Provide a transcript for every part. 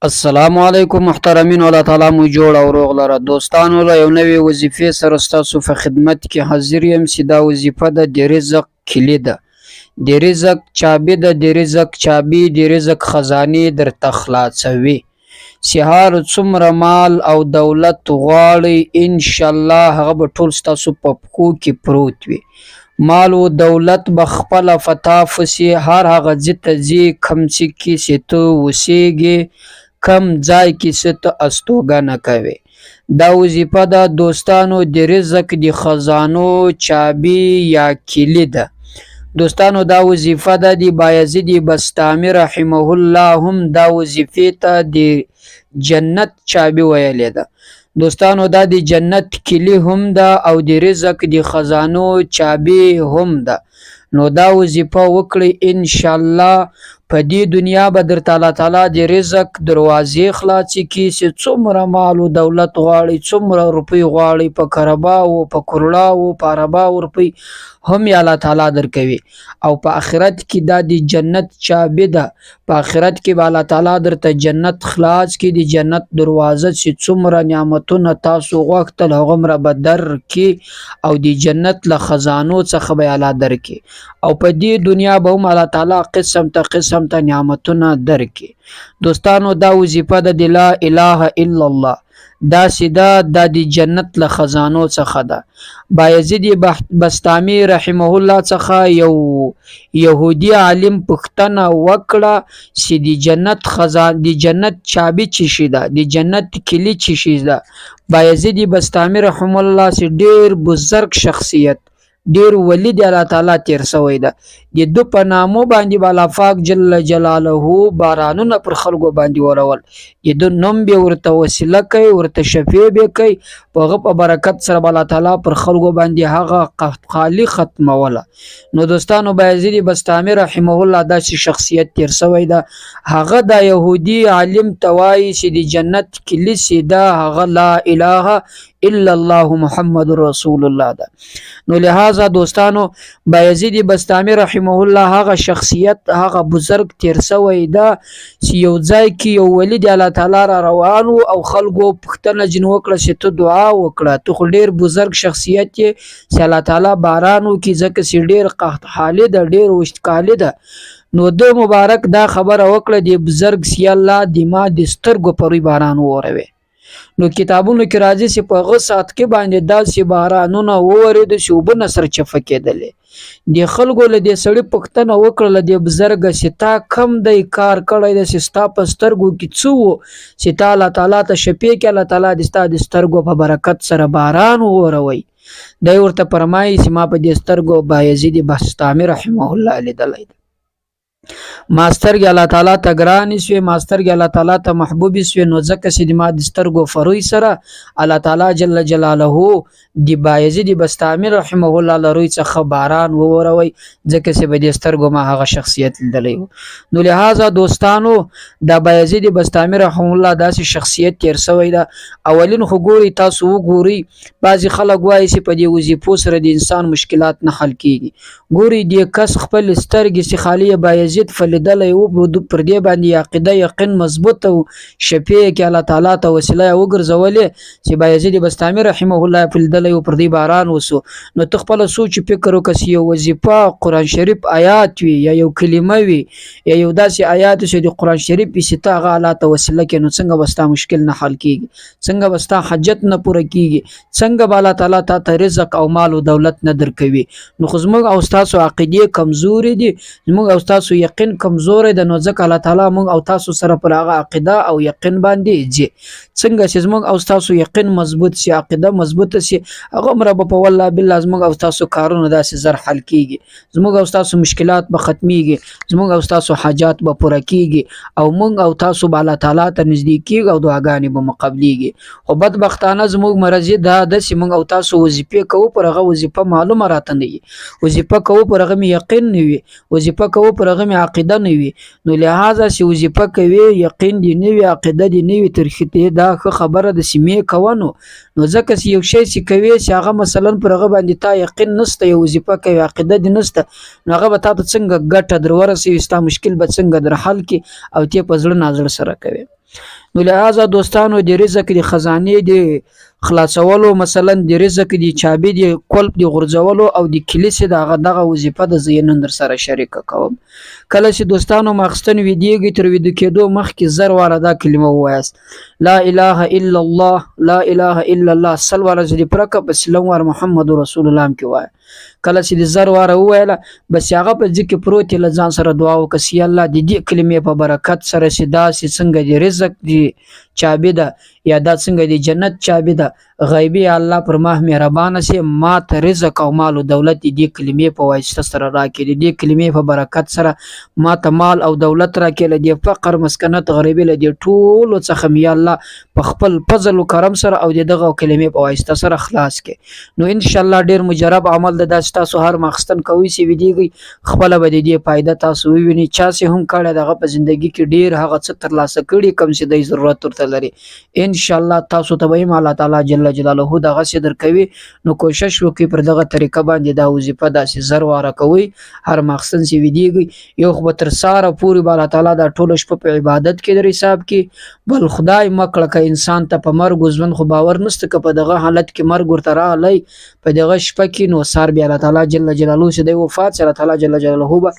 السلام علیکم محترمین، الله تعالی مو جوړ او روغ لره. دوستانو له یو نوې وظیفې سره ستاسو په خدمت کې حاضر یم چې دا وظیفه د رزق کلي ده، د رزق چابي ده، د رزق چابي د رزق خزانې درته خلاصوي. سهار څومره مال او دولت غواړئ انشاءالله هغه به ټول ستاسو په پښو کې پروت وي. مال و دولت به خپله فتا فسي هر هغه ځای ته ځي کوم څه کې چې ته اوسېږې، کم ځای کې څه ته استوګنه کوي. دا وظیفه ده دوستانو د رزق د خزانو چابي یا کلي ده. دوستانو دا وظیفه ده د بایزید بسطامي رحمه الله هم دا وظیفې ته د جنت چابي ویلې ده. دوستانو دا د جنت کلی هم ده او د رزق د خزانو چابي هم ده. نو دا وظیفه وکړئ انشاءالله په دې دنیا به درته الله تعالی د رزق دروازې خلاصې کړي چې څومره مال و دولت غواړئ، څومره روپۍ غواړئ، په کرباو په کروړاو په عرباو روپۍ هم یې الله تعالی درکوي. او په آخرت کې دا د جنت چابي ده. په آخرت کې به الله تعالی درته جنت خلاص کړي، د جنت دروازه چې څومره نعمتونه تاسو غوښتل هغومره به درکړي او د جنت له خزانو څخه به الله درکړي. او په دې دنیا به هم الله تعالی قسم ته نعمتونه درکړي. دوستانو دا وظیفه ده د لا اله الا الله، دا سیده دا د جنت له خزانو څخه ده. بایزید بسطامي رحمه الله څخه یو یهودي عالم پوښتنه وکړه چې د جنت خزانه د جنت چابي څه شي ده، د جنت کلي څه شي ده. بایزید بسطامي رحمه الله سي ډیر بزرگ شخصیت، ډیر ولی دی الله تعالی تیر سوی ده. د دو په نامو باندې به الله پاک جل جلاله بارانونه پر خلکو باندې ورول. د دو نوم به ورته وسیله کوي، ورته شفیع به کوي، په هغه په برکت سره به الله تعالی پر خلکو باندې هغه خالی ختموله. نو دوستانو بایزید بسطامي رحمه الله داسې شخصیت تیر سوی ده. هغه د یهودي عالم توای چې د جنت کلی سیده هغه لا اله الا الله محمد رسول الله ده. نو لہذا دوستانو بایزید بسطامي رحمه الله هغه شخصیت هغه بزرگ تیر سوی ده چې یو ځای کې یو ولی دی الله تعالی را روانو او خلکو پوښتنه جن وکړه چې ته دعا وکړه، ته خو ډیر بزرگ شخصیت یې چې الله تعالی بارانو کې ځکه چې ډیر قحط حاله ده، ډیر وشتکاله ده. نو د مبارک دا خبره وکړه د بزرگ سی الله د ما د سترګو پرې باران وروي. نو کتابونو کې راځي چې په هغه سات کې باندې داسې بارانونه وورېده چې اوبه نه سرچپه کېدلې. د خلکو له دې سړي پوښتنه وکړله د بزرګه چې تا کم دی کار کړی دی چې ستا په سترګو کې څه و چې تا الله تعالی ته شفیع کړي، الله تعالی دې ستا د سترګو په برکت سره باران ووروي. دی ورته فرمایي چې ما په دې سترګو بایزید بسطامي رحمه الله لیدلی دی. ماسترګ الله تعالی ته ګران شوی، ماسترګ الله تعالی ته محبوب شوی. نو ځکه چې د ما د سترګو فروي سره الله تعالی جل جلاله د بایزید بسطامي رحمه الله لروي څخه باران ووروي، ځکه چې به د سترګو ما هغه شخصیت لیدلی و. نو لہذا دوستانو د بایزید بسطامي رحمه الله داسې شخصیت تیر سوی ده. اولین خو ګوري تاسو وګوري بعضی خلک وایي چې په دې وظیفو سره د انسان مشکلات نه حل کیږي. ګوري د کس خپل سترګې چې خالی بایزید فلیدلی و پر دې باندې عقیده یقین مضبوط او شفیع کې الله تعالی ته وسیله وګرځولې چې بایزید بسطامي رحمه الله فلیدلی و پر دې باران وسو. نو ته خپل سوچ فکر وکړه یو وظیفه قرآن شریف آیات وي یا یو کلمه وي یا یو داسې آیات چې د قرآن شریف په ستا غا الله ته وسیله کې، نو څنګه بستا مشکل نه حل کیږي، څنګه بستا حاجت نه پوره کیږي، څنګه به الله تعالی ته رزق او مال او دولت نه درکوي. نو خو زموږ او تاسو عقیده کمزوري دي، زموږ او تاسو یقین کمزور ده. نو ځکه الله تعالی موږ او تاسو سره پر هغه عقیده او یقین باندې ځي. څنګه چې زموږ او تاسو یقین مضبوط شي، عقیده مضبوط شي، هغه مر په والله بالله زموږ او تاسو کارونه داسې زر حل کیږي، زموږ او تاسو مشکلات به ختميږي، زموږ او تاسو حاجات به پوره کیږي او موږ او تاسو به الله تعالی ته نږدې کیږو او دعاګانې به مقبليږي. خو بدبختانه زموږ مرزي دا د موږ او تاسو وظیفه کوو پر هغه وظیفه معلومه راته نه وي، وظیفه کوو پر هغه یقین نه وي، وظیفه کوو پر هغه عقیده نه وي. نو لہذا چې وظیفه کوي یقین دی نه وي، عقیده دی نه وي، ترخیته دا خبره د سیمه کوونو. نو ځکه چې یو شی چې کوي چې هغه مثلا پر هغه باندې تا یقین نشته، یو وظیفه کوي عقیده دی نشته، نو هغه به تاسو څنګه ګټه درورسي، ستا مشکل به څنګه در حل کی او ته په ځړ نازړ سره کوي. نو لہذا دوستانو د رزق د خزانه د خلاصولو مثلا د رزق د چابي د قلب د غرزولو او د کلیسې دغه وظیفه د زینن در سره شریک کوم. کله چې دوستانو ماخستن ویډیوګي تر ویډیو کېدو مخکې زر واره دا کلمه ووایاست لا اله الا الله لا اله الا الله سل واره دې پرکه بس لومر محمد رسول الله کې وای. کله چې د زر واره وویله بس هغه په ځکه پروت له ځان سره دعا وکړي الله د دې کلمې په برکت سره سدا سي څنګه د رزق دی چابي ده یا دا څنګه د جنت چابي ده غیبی الله پر ما مهربان سي ما ته رزق او مال او دولت دې کلمې په واسطه سره راکړي دې کلمې په برکت سره ما ته مال او دولت راکړي دې فقر مسکنت غریبی له دې ټول څخه می الله په خپل فضل او کرم سره او دغه کلمې په واسطه سره خلاص کړي. نو ان شاء الله ډیر مجرب عمل د تاسو هر مخستن کوي سی ویډیوګي خپل به دې فائدہ تاسو ویني چا سي هم کړه دغه په ژوندۍ کې ډیر هغه څه تر لاسه کړي کم سي د ضرورت ورته لري. ان شاء الله تاسو ته به الله تعالی جل جلاله دغه سي درکوي. نو کوشش وکړئ پر دغه طریقه باندې دا وظیفه داسې زر واره کوي هر مخستن سي ویډیوګي یو خو تر ساره پوری الله تعالی دا ټول شپه په عبادت کې در حساب کې بل خدای مکړه ک انسان ته په مرګ ژوند خو باور نشته ک په دغه حالت کې مرګ ورته رالی په دغه شپه کې نو سار بیا الله تعالی جل جلاله سي د وفات سره تعالی جل جلاله به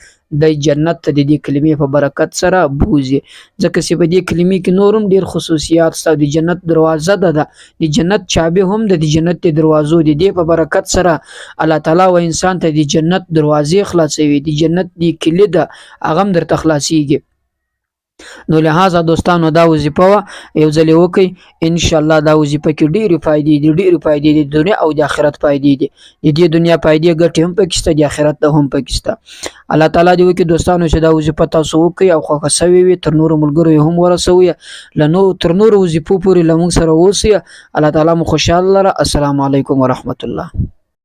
د جنت ته د دې کلمې په برکت سره بوزي ځکه چې په دې کلمې کې نورم ډیر خصوصیات ستاسو د جنت دروازه ده د جنت چابي هم د جنت دروازو د دې په برکت سره الله تعالی و انسان ته د جنت دروازې خلاصوي د جنت د کلید هغه درته خلاصيږي. نو لہذا دوستانو دا وظیفه یو ځل وکي ان شاء الله دا وظیفه کې ډېری فائدې دي د دنیا او د آخرت فائدې دي د دې دنیا فائدې ګټې هم پکې د آخرت هم پکې. الله تعالی دې وکي دوستانو چې دا وظیفه تاسو وکي او خو سوي وي تر نور ملګرو هم ورسوي لنو تر نور وظیفو پورې لمون سره اوسي. الله تعالی مو خوشاله. السلام علیکم ورحمت الله.